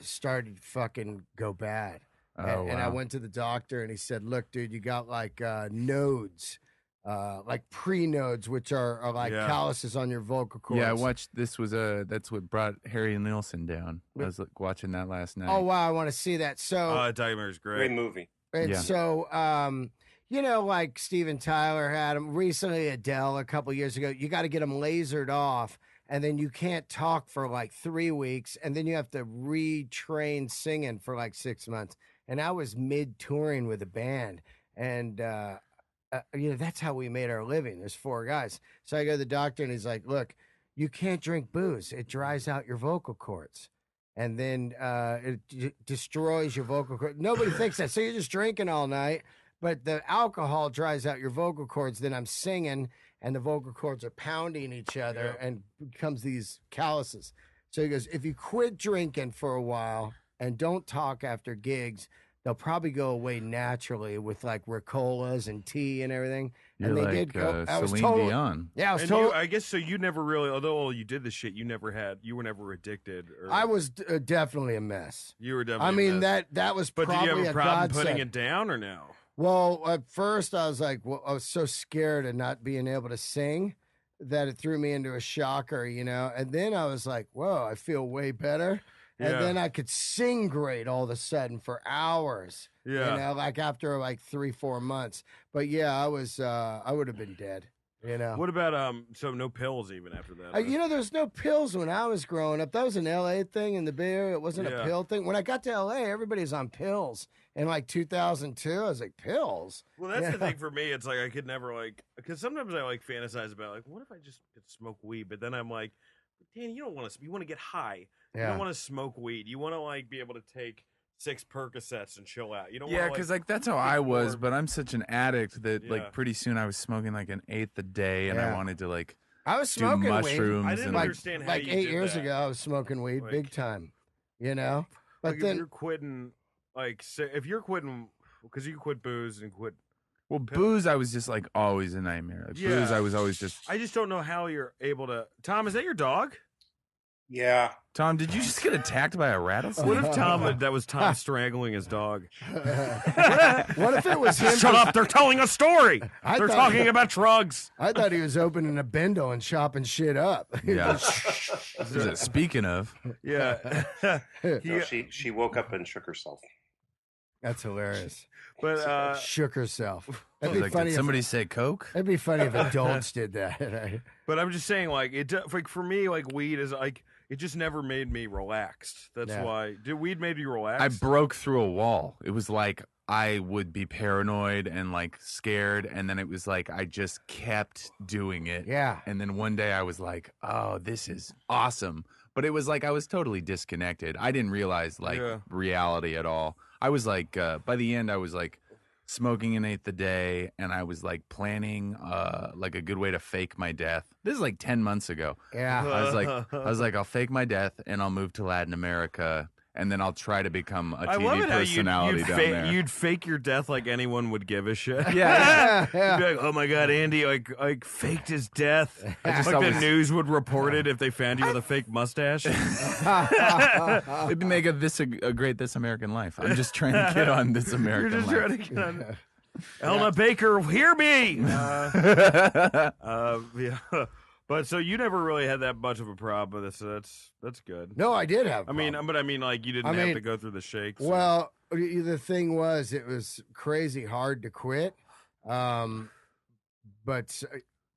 started to fucking go bad. And I wow. went to the doctor, and he said, "Look, dude, you got like nodes, like pre-nodes, which are like Yeah. calluses on your vocal cords." Yeah, I watched. This was that's what brought Harry Nilsson down. I was like, watching that last night. Oh wow, I want to see that. So Timer's Great great. movie. and Yeah. so, you know, like Steven Tyler had him recently, Adele a couple years ago. You got to get them lasered off, and then you can't talk for like 3 weeks, and then you have to retrain singing for like 6 months. And I was mid touring with a band, and you know, that's how we made our living. There's 4 guys. So I go to the doctor, and he's like, "Look, you can't drink booze. It dries out your vocal cords." And then it destroys your vocal cords. Nobody thinks that. So you're just drinking all night, but the alcohol dries out your vocal cords. Then I'm singing, and the vocal cords are pounding each other, and becomes these calluses. So he goes, if you quit drinking for a while and don't talk after gigs, they'll probably go away naturally with like Ricolas and tea and everything. You're And they like did go. I was Celine told. Dion. Yeah, I was And told. I guess so. You never really, although you did the shit, you were never addicted. Or, I was definitely a mess. You were definitely. I mean a mess. that was But did probably you have a problem godsend. putting it down or no? Well, at first I was like, I was so scared of not being able to sing that it threw me into a shocker, you know. And then I was like, whoa, I feel way better. And Yeah. then I could sing great all of a sudden for hours. Yeah. You know, like after like 3-4 months. But yeah, I would have been dead. You know. What about so no pills even after that? You know, there's no pills when I was growing up. That was an LA thing in the Bay Area. It wasn't Yeah. a pill thing. When I got to LA, everybody's on pills. In like 2002, I was like, pills? Well, that's the Yeah. thing for me. It's like I could never because sometimes I like fantasize about like, what if I just could smoke weed? But then I'm like, Dan, you don't want to. You want to get high. You Yeah. don't want to smoke weed. You want to like be able to take 6 Percocets and chill out. You don't. Yeah, wanna, because like that's how I was, more- but I'm such an addict that Yeah. like pretty soon I was smoking like an eighth a day, and I Yeah. wanted to like I was do smoking mushrooms. I didn't and weed. understand how Like you 8 did years that. ago, I was smoking weed Like- big time. You know? But Like if then, you're quitting, like say, if you're quitting, because you can quit booze and quit. Well, booze, I was just like always a nightmare. Like, Yeah. Booze, I was always just. I just don't know how you're able to. Tom, is that your dog? Yeah. Tom, did you just get attacked by a rattlesnake? What if Tom? That was Tom strangling his dog. what if it was him? Shut up! They're telling a story. I They're thought- talking about drugs. I thought he was opening a bendo and chopping shit up. Yeah. Speaking of, Yeah. No, she woke up and shook herself. That's hilarious. But Shook herself. I That'd was be like, funny. did somebody say Coke? It'd be funny if adults did that. Right? but I'm just saying, like like for me, like weed is like it just never made me relaxed. That's Yeah. why. Did weed made you relaxed? I broke through a wall. It was like I would be paranoid and like scared, and then it was like I just kept doing it. Yeah. And then one day I was like, "Oh, this is awesome." But it was like I was totally disconnected. I didn't realize like Yeah. reality at all. I was like by the end I was like smoking an eighth a day, and I was like planning like a good way to fake my death. This is like 10 months ago. Yeah. I was like I'll fake my death and I'll move to Latin America, and then I'll try to become a I love TV it how personality down there. you'd fake your death like anyone would give a shit. Yeah. Yeah. You'd be like, oh my god, Andy, like faked his death. just Like the always- news would report it if they found you with a fake mustache. It'd make a great This American Life. I'm just trying to get on This You're American just Life. trying to get on. Elma Baker, hear me. Yeah. But so you never really had that much of a problem with this. That's good. No, I did have. I mean, like you didn't I have mean, to go through the shakes. well, the thing was, it was crazy hard to quit. But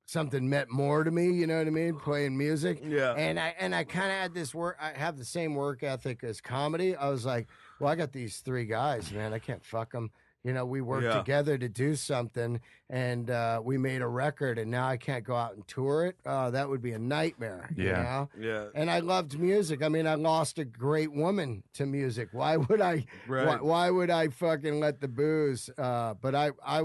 something meant more to me. You know what I mean? Playing music. Yeah. And I kind of had this work. I have the same work ethic as comedy. I was like, well, I got these 3 guys, man. I can't fuck them. You know, we worked Yeah. together to do something, and we made a record, and now I can't go out and tour it. That would be a nightmare. You Yeah. know? Yeah. And I loved music. I mean, I lost a great woman to music. Why would I? Right. Why would I fucking let the booze? But I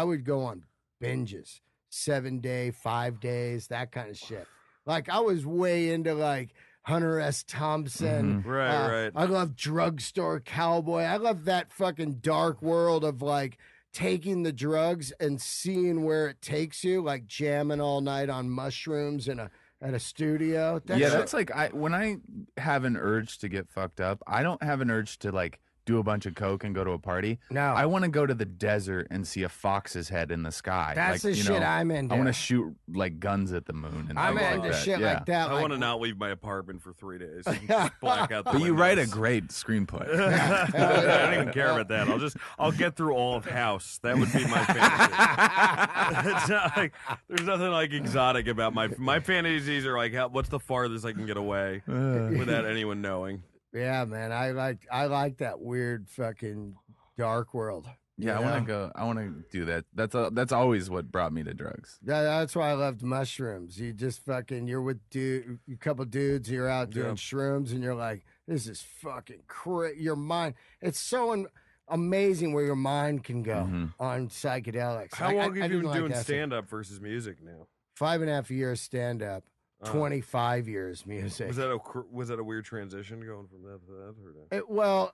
would go on binges, 7-day, 5 days, that kind of shit. Like I was way into like Hunter S. Thompson. Right. I love Drugstore Cowboy. I love that fucking dark world of like taking the drugs and seeing where it takes you, like jamming all night on mushrooms at a studio. Yeah, that's like when I have an urge to get fucked up, I don't have an urge to like do a bunch of coke and go to a party. No. I want to go to the desert and see a fox's head in the sky. That's like, the you shit know, I'm into. I want to shoot like guns at the moon. And I'm things into like that. shit Yeah. like that. I like, want to not leave my apartment for 3 days. And just black out the But you write a windows. great screenplay. I don't even care about that. I'll get through all of House. That would be my fantasy. It's not like there's nothing like exotic about my fantasies are like what's the farthest I can get away without anyone knowing. Yeah, man. I like that weird fucking dark world. Yeah, you I want know? to go. I want to do that. That's always what brought me to drugs. That's why I loved mushrooms. You just fucking, you're with a couple dudes, you're out doing Yeah. shrooms, and you're like, this is fucking crazy. Your mind, it's so amazing where your mind can go on psychedelics. How long have you been doing acid. stand up versus music now? 5.5 years stand up, 25 years music. Was that a weird transition going from that to that? Or no? Well,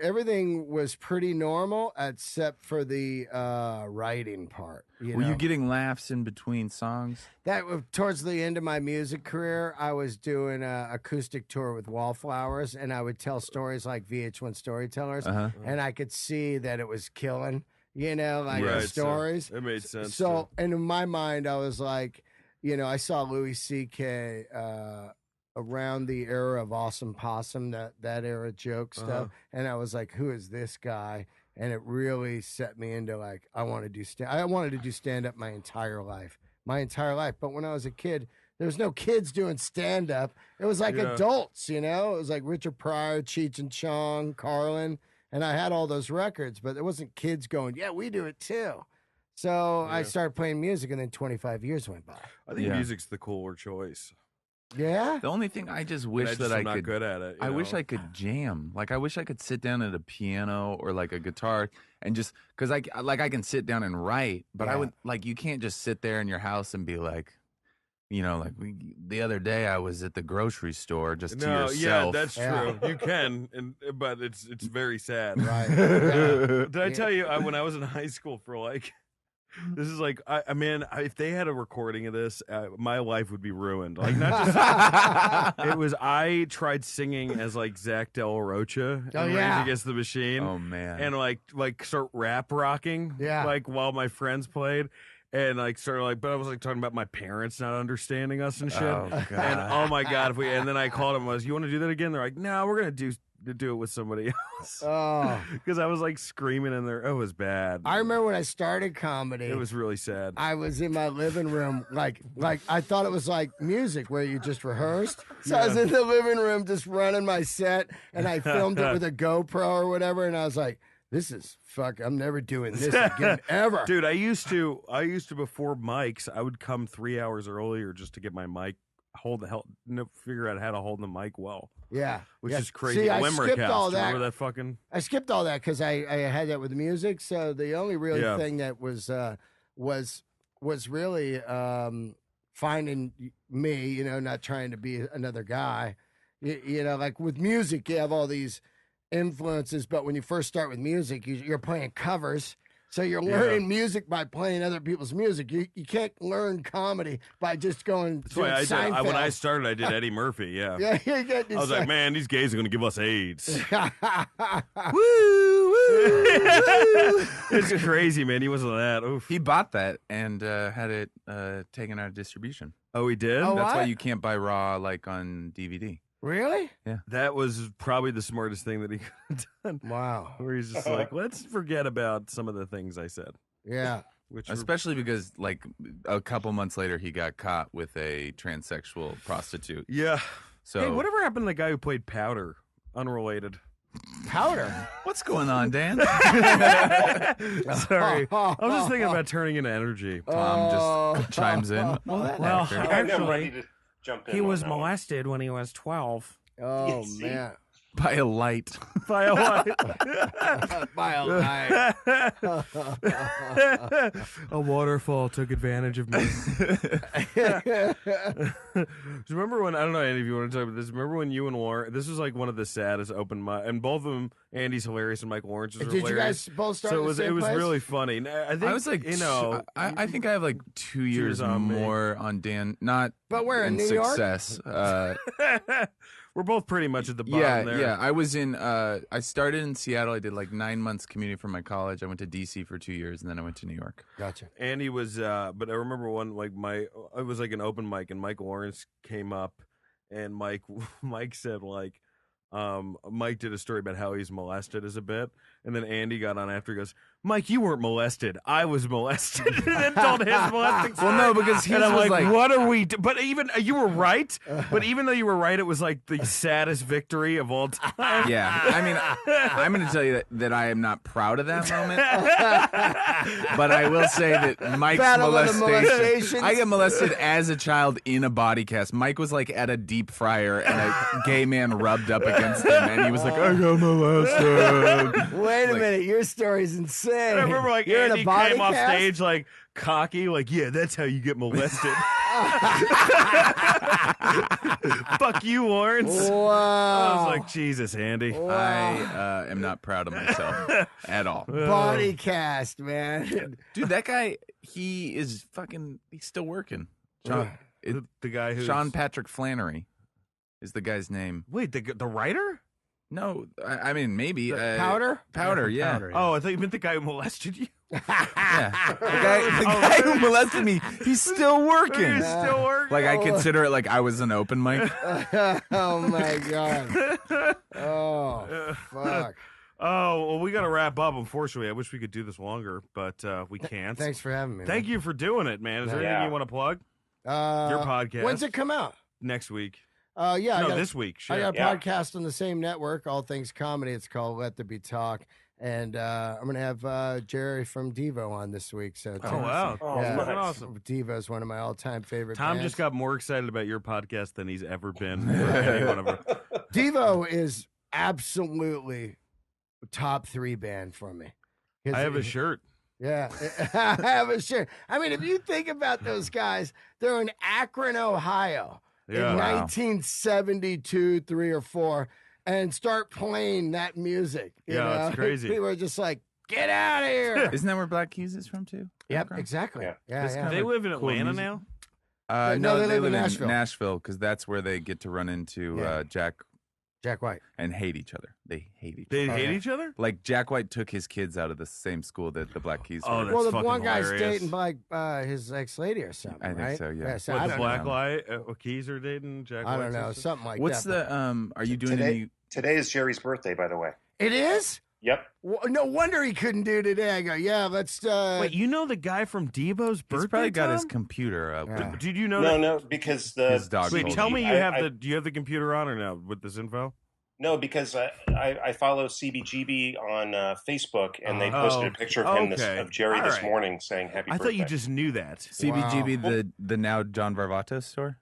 everything was pretty normal except for the writing part. Were you getting laughs in between songs? That towards the end of my music career, I was doing an acoustic tour with Wallflowers, and I would tell stories like VH1 Storytellers, and I could see that it was killing, like the stories. So it made sense. So, and in my mind, I was like, I saw Louis C.K. Around the era of Awesome Possum, that era joke stuff, and I was like, who is this guy? And it really set me into like, I wanted to do stand up my entire life. But when I was a kid, there was no kids doing stand up. It was like adults, It was like Richard Pryor, Cheech and Chong, Carlin, and I had all those records, but there wasn't kids going, yeah, we do it too. So I started playing music, and then 25 years went by. I think music's the cooler choice. Yeah. The only thing I just wish that I'm I not could. good at it. I wish I could jam. Like I wish I could sit down at a piano or like a guitar and just because I can sit down and write, but I would like you can't just sit there in your house and be like, the other day I was at the grocery store just to yourself. Yeah, that's true. You can, but it's very sad. Right. Did I tell you when I was in high school for like. This is like, if they had a recording of this, my life would be ruined. Like, not just, I tried singing as like Zach De La Rocha in Rage Against the Machine. Oh, man. And like start rap rocking. Yeah. Like while my friends played. And like started like, but I was like talking about my parents not understanding us and shit. Oh, God. And oh my God, and then I called them, you want to do that again? They're like, no, we're going to do it with somebody else. Oh. Because I was like screaming in there. It was bad. I remember when I started comedy. It was really sad. I was in my living room, like I thought it was like music where you just rehearsed. So I was in the living room just running my set, and I filmed it with a GoPro or whatever, and I was like, this is I'm never doing this again ever. Dude, I used to before mics, I would come 3 hours earlier just to get my mic figure out how to hold the mic well. Yeah. Which is crazy. See, I Limerick skipped House. all Do you that. remember that fucking? I skipped all that because I had that with music. So the only really thing that was really finding me, not trying to be another guy. Like with music, you have all these influences, but when you first start with music, you're playing covers. So you're learning music by playing other people's music. You can't learn comedy by just going. That's why when I started, I did Eddie Murphy. Yeah. Yeah, you get I was like, man, these gays are going to give us AIDS. woo. It's crazy, man. He wasn't that. Oof. He bought that and had it taken out of distribution. Oh, he did? Oh, That's why what? you can't buy Raw like on DVD. Really? That was probably the smartest thing that he could have done. Wow. Where he's just like, let's forget about some of the things I said. Yeah. Which were- Especially because like a couple months later he got caught with a transsexual prostitute. Yeah. So Hey, whatever happened to the guy who played Powder? Unrelated. Powder. what's going on, Dan? Sorry. I was just thinking about turning into energy. Tom just chimes in. Well, that Well, actor. I'm Actually, ready to jump in. He on was that one. molested when he was 12. Oh, See? man. by a light. By a light. By a light. A waterfall took advantage of me. Remember when, I don't know any of you want to talk about this, remember when you and Lauren, this was like one of the saddest open mic, and both of them, Andy's hilarious and Michael Lawrence is Did hilarious. you guys both start So at it was the same place? really funny. I think I was like, you know, I think I have like 2 years on me. more on Dan. Not But where, in New York? success. We're both pretty much at the bottom there. Yeah. I was in. I started in Seattle. I did like 9 months commuting from my college. I went to DC for 2 years, and then I went to New York. Gotcha. Andy was, but I remember one like it was like an open mic, and Mike Lawrence came up, and Mike said like, Mike did a story about how he's molested as a bit, and then Andy got on after. He goes, "Mike, you weren't molested. I was molested." And then told his molesting story. Well, no, because his and I'm was like, like- "What are we?" But even you were right. But even though you were right, it was like the saddest victory of all time. Yeah, I mean, I'm going to tell you that I am not proud of that moment, but I will say that Mike's Battle of the molestations. I get molested as a child in a body cast. Mike was like at a deep fryer, and a gay man rubbed up against him, and he was like, "I got molested." Wait a Like- minit, your story's insane. And I remember like You're in Andy a body came off cast? stage like cocky, like, "Yeah, that's how you get molested." Fuck you, Lawrence. I Wow. was like, Jesus, Andy. I am not proud of myself at all. Body cast, man. Dude, that guy, he is fucking, he's still working. Sean, The guy who Sean Patrick Flannery is the guy's name. Wait, the writer? No, I mean, maybe. Powder? Powder, yeah. Powder, Oh, I thought you meant the guy who molested you. Yeah. The guy who molested me, he's still working. He's still working. Like, I consider it like I was an open mic. Oh my god. Oh fuck. Oh, well, we got to wrap up. Unfortunately, I wish we could do this longer, but we can't. Thanks for having me. Thank you for doing it, man. Is there Yeah. anything you want to plug? Your podcast. When's it come out? Next week. Yeah, No, I got this week. I Shit. got a Yeah. podcast on the same network, All Things Comedy. It's called Let There Be Talk. And I'm going to have Jerry from Devo on this week. So Oh, wow. Oh, Yeah. Fucking nice. awesome. Devo is one of my all-time favorite Tom bands. just got more excited about your podcast than he's ever been for any one of our. Devo is absolutely a top 3 band for me. I have a shirt. Yeah, I have a shirt. I mean, if you think about those guys, they're in Akron, Ohio Yeah. in Wow. 1972, 3 or 4, and start playing that music. You Yeah, know? it's crazy. People are just like, get out of here. Isn't that where Black Keys is from, too? Yep, Akron? exactly. Yeah. Yeah, It's yeah. kind They of live in cool Atlanta music. now? No, they live in Nashville. Nashville. Because that's where they get to run into Yeah. Jack Jack White. and hate each other. They hate each They other. hate yeah. each other? Like, Jack White took his kids out of the same school that the Black Keys Oh, were. that's Well, the fucking one guy's hilarious. dating like his ex-lady or something, I think right? so, yeah. so What, I the don't Black know. Light? Keys are dating Jack I White's don't know, sister? something like What's that. the, are you doing any... Today is Jerry's birthday, by the way. It is? Yep. No wonder he couldn't do today. I go, yeah, let's. Wait, you know the guy from Devo's birthday? He's probably got his Tom? computer up. Yeah. Did you know No, that? no, because the His dog Wait, told tell you. me do you have the computer on or no with this info? No, because I follow CBGB on Facebook, and they posted a picture of him okay. of Jerry All this right. morning saying happy I birthday. thought you just knew that. CBGB, Wow. the now John Varvatos store?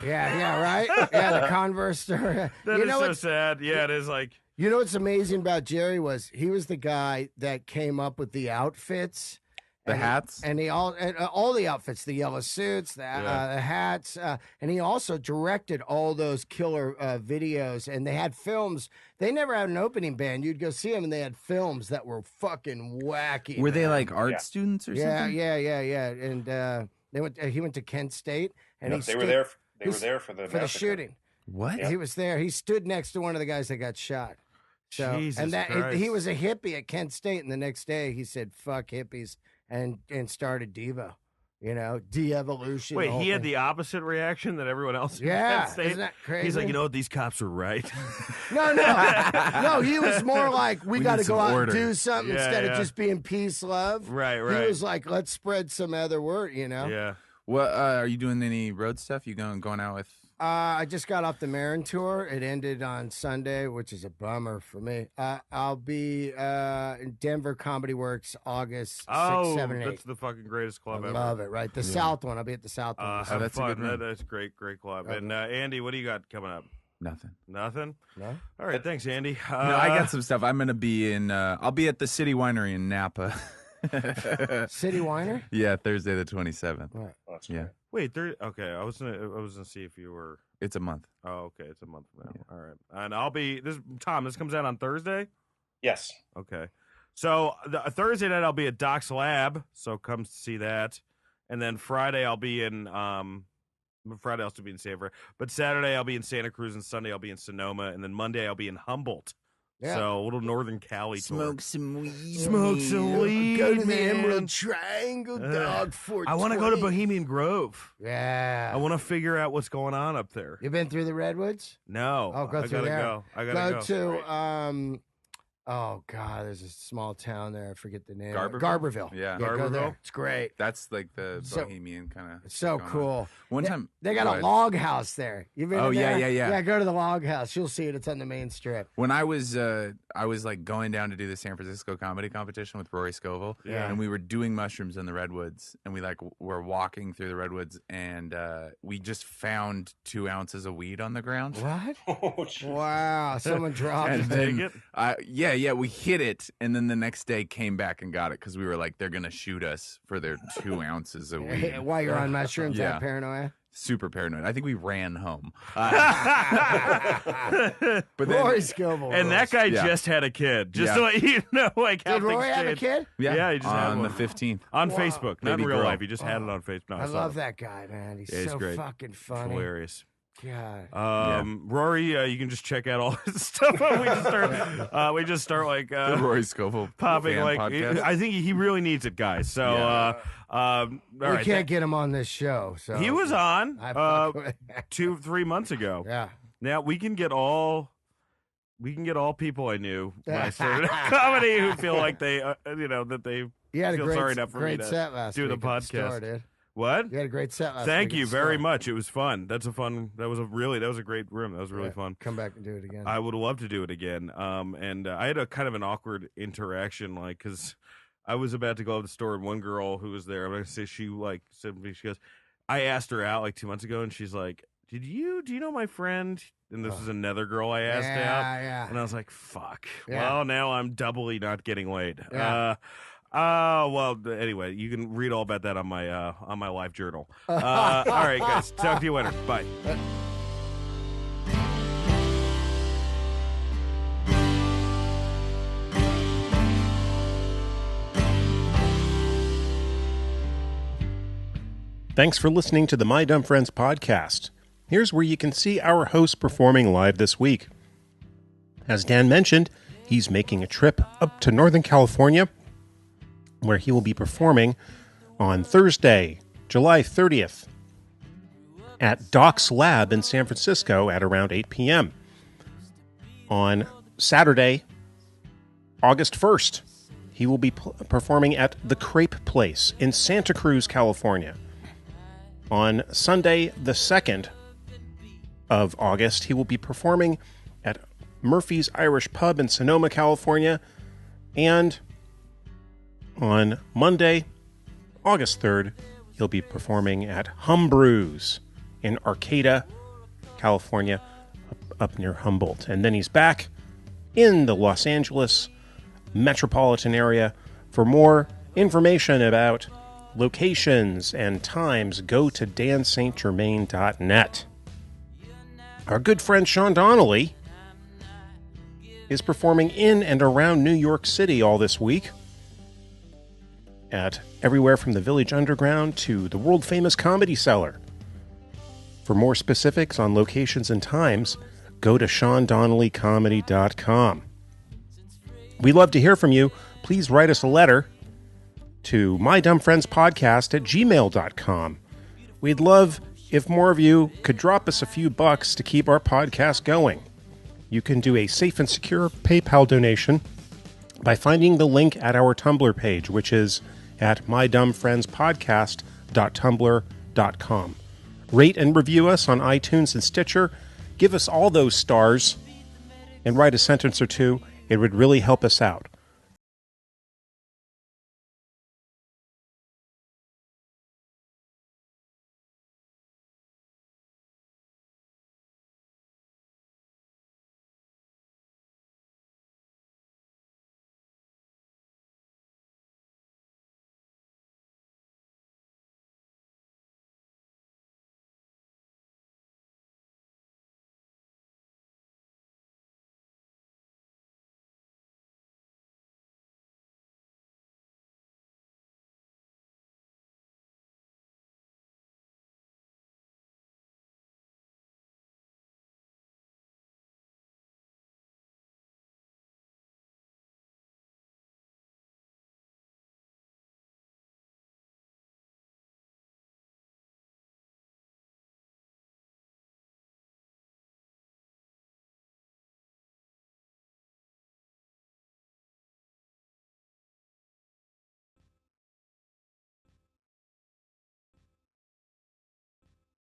Yeah, right? Yeah, the Converse store. That you is know so what's, sad. Yeah, it is like you know what's amazing about Jerry was he was the guy that came up with the outfits. The and hats? and all the outfits, the yellow suits, the hats, and he also directed all those killer videos. And they had films. They never had an opening band. You'd go see them, and they had films that were fucking wacky. Were they man. like art Yeah. students or Yeah, something? yeah. And they went. He went to Kent State, and No, he they were stood- there. They he's- were there for the for the massacre. shooting. What? Yeah. He was there. He stood next to one of the guys that got shot. So, Jesus and that Christ. he was a hippie at Kent State, and the next day he said "fuck hippies" and started Devo. You know, de-evolution. wait, whole he had thing. the opposite reaction that everyone else. in Yeah, Penn State. isn't that crazy? He's like, you know what? These cops are right. No. He was more like, we We got to need go some out order. and do something Yeah, instead yeah. of just being peace, love. right. He was like, let's spread some other word. You know. Yeah. What are you doing? Any road stuff? You going out with? I just got off the Marin tour. It ended on Sunday, which is a bummer for me. I'll be in Denver Comedy Works August 6, 7, and 8. That's the fucking greatest club I ever. love it, right? The South one. I'll be at the South one. Have that's a fun. good room. That's a great club. Okay. And Andy, what do you got coming up? Nothing. Nothing. No? All right, thanks, Andy. No, I got some stuff. I'm gonna be in. I'll be at the City Winery in Napa. City Winery? Yeah, Thursday the 27th. What? Oh, that's Yeah, great. Wait, there. Okay, I was gonna see if you were. it's a month. Oh, okay, it's a month from now. All right, and I'll be this. Tom, this comes out on Thursday. Yes. Okay, so Thursday night I'll be at Doc's Lab, so come see that, and then Friday I'll be in Friday I'll still be in Sanford. But Saturday I'll be in Santa Cruz, and Sunday I'll be in Sonoma, and then Monday I'll be in Humboldt. Yeah. So a little Northern Cali tour. some weed. Smoke some weed. Go to the man. Emerald Triangle, dog. I want to go to Bohemian Grove. Yeah. I want to figure out what's going on up there. You been through the Redwoods? No. Oh, go I through gotta there. go. I gotta go. To oh God, there's a small town there. I forget the name. Garberville? Garberville. Yeah. Go there. Garberville? It's great. That's like the So- bohemian kind of. It's so cool. One time They got go a ahead. log house there. You been Oh, in yeah, there? yeah. Yeah, go to the log house. You'll see it. It's on the main strip. When I was like going down to do the San Francisco comedy competition with Rory Scovel, Yeah. and we were doing mushrooms in the redwoods, and we like were walking through the redwoods, and we just found 2 ounces of weed on the ground. What? Oh, geez. Wow. Someone dropped And it. then, Take it? yeah, we hit it, and then the next day came back and got it because we were like, they're gonna shoot us for their 2 ounces of weed. While you're on mushrooms, Yeah. that paranoia. Super paranoid. I think we ran home. and But then, Rory Scovel. that guy Yeah. just had a kid. Just Yeah. to let you know, like how Did Rory things have a change. kid? Yeah, he just had on one. the 15th. On Wow. Facebook, not in Baby real girl. life. He just had it on Facebook. No, I saw love it. that guy, man. He's Yeah, he's so great. fucking It's funny. hilarious. God. Rory, you can just check out all his stuff. we just start like The Rory Scovel popping fan like. podcast. I think he really needs it, guys. So, Yeah. all We right, can't get him on this show. So he was on I fuck with- 2-3 months ago. yeah. Now we can get all people I knew when I started comedy who feel like they, that they You had a feel sorry enough for me great to set last do the week at store, podcast. dude. What? You had a great set last Thank week you at very store. much. It was fun. That was a great room. That was really Yeah. fun. Come back and do it again. I would love to do it again. And I had a kind of an awkward interaction, like, because I was about to go to the store, and one girl who was there, I'm going to say she, like, said to me, she goes, I asked her out, like, 2 months ago, and she's like, do you know my friend? And this is another girl I asked out. Yeah. And I was like, fuck. Yeah. Well, now I'm doubly not getting laid. Yeah. Well, anyway, you can read all about that on my live journal. All right, guys. Talk to you later. Bye. Thanks for listening to the My Dumb Friends podcast. Here's where you can see our host performing live this week. As Dan mentioned, he's making a trip up to Northern California, where he will be performing on Thursday, July 30th, at Doc's Lab in San Francisco at around 8 p.m. On Saturday, August 1st, he will be performing at The Crepe Place in Santa Cruz, California. On Sunday, the 2nd of August, he will be performing at Murphy's Irish Pub in Sonoma, California. And on Monday, August 3rd, he'll be performing at Brews in Arcata, California, up near Humboldt. And then he's back in the Los Angeles metropolitan area. For more information about locations and times, go to danstgermain.net. Our good friend Sean Donnelly is performing in and around New York City all this week at everywhere from the Village Underground to the world-famous Comedy Cellar. For more specifics on locations and times, go to SeanDonnellyComedy.com. We'd love to hear from you. Please write us a letter to mydumbfriendspodcast@gmail.com. We'd love if more of you could drop us a few bucks to keep our podcast going. You can do a safe and secure PayPal donation by finding the link at our Tumblr page, which is at mydumbfriendspodcast.tumblr.com. Rate and review us on iTunes and Stitcher. Give us all those stars and write a sentence or two. It would really help us out.